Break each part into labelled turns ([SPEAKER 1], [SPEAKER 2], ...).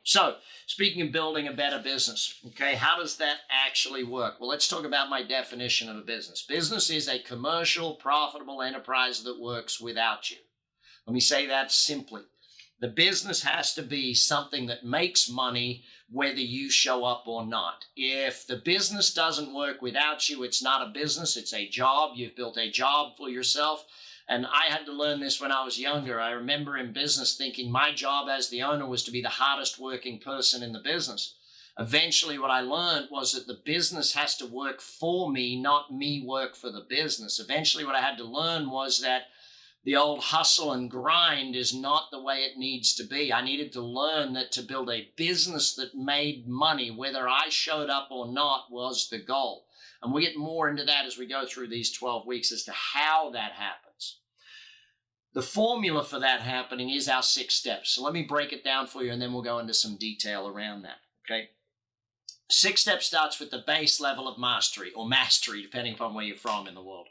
[SPEAKER 1] So, speaking of building a better business, okay, how does that actually work? Well, let's talk about my definition of a business. Business is a commercial, profitable enterprise that works without you. Let me say that simply. The business has to be something that makes money whether you show up or not. If the business doesn't work without you, it's not a business, it's a job. You've built a job for yourself. And I had to learn this when I was younger. I remember in business thinking my job as the owner was to be the hardest working person in the business. Eventually, what I learned was that the business has to work for me, not me work for the business. Eventually, what I had to learn was that the old hustle and grind is not the way it needs to be. I needed to learn that to build a business that made money, whether I showed up or not, was the goal. And we get more into that as we go through these 12 weeks as to how that happens. The formula for that happening is our 6 steps. So let me break it down for you, and then we'll go into some detail around that, okay? 6 steps starts with the base level of mastery, or mastery, depending upon where you're from in the world.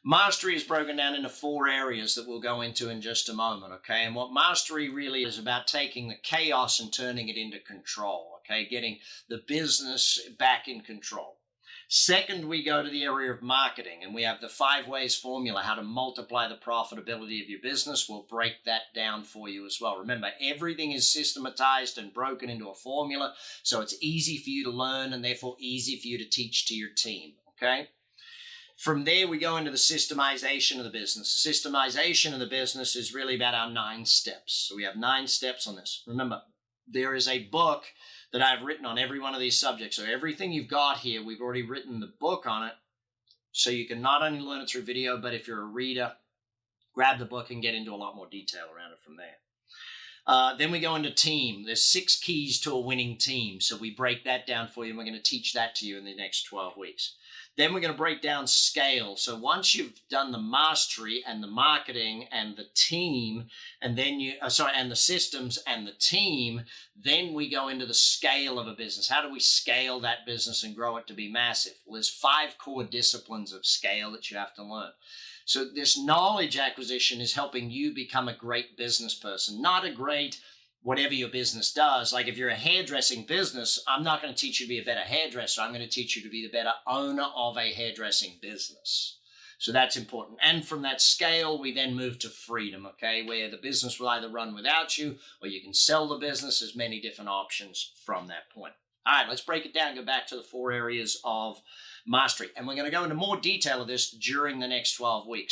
[SPEAKER 1] Mastery is broken down into 4 areas that we'll go into in just a moment, okay? And what mastery really is about taking the chaos and turning it into control, okay? Getting the business back in control. Second, we go to the area of marketing, and we have the 5 ways formula, how to multiply the profitability of your business. We'll break that down for you as well. Remember, everything is systematized and broken into a formula, so it's easy for you to learn and therefore easy for you to teach to your team, okay? From there, we go into the systemization of the business. The systemization of the business is really about our 9 steps. So we have 9 steps on this. Remember, there is a book that I've written on every one of these subjects. So everything you've got here, we've already written the book on it. So you can not only learn it through video, but if you're a reader, grab the book and get into a lot more detail around it from there. Then we go into team. There's 6 keys to a winning team. So we break that down for you, and we're going to teach that to you in the next 12 weeks. Then we're going to break down scale. So once you've done the mastery and the marketing and the team, and then and the systems and the team, then we go into the scale of a business. How do we scale that business and grow it to be massive? Well, there's 5 core disciplines of scale that you have to learn. So this knowledge acquisition is helping you become a great business person, not a great whatever your business does. Like if you're a hairdressing business, I'm not going to teach you to be a better hairdresser. I'm going to teach you to be the better owner of a hairdressing business. So that's important. And from that scale, we then move to freedom, okay, where the business will either run without you or you can sell the business. There's many different options from that point. All right, let's break it down and go back to the 4 areas of mastery. And we're going to go into more detail of this during the next 12 weeks.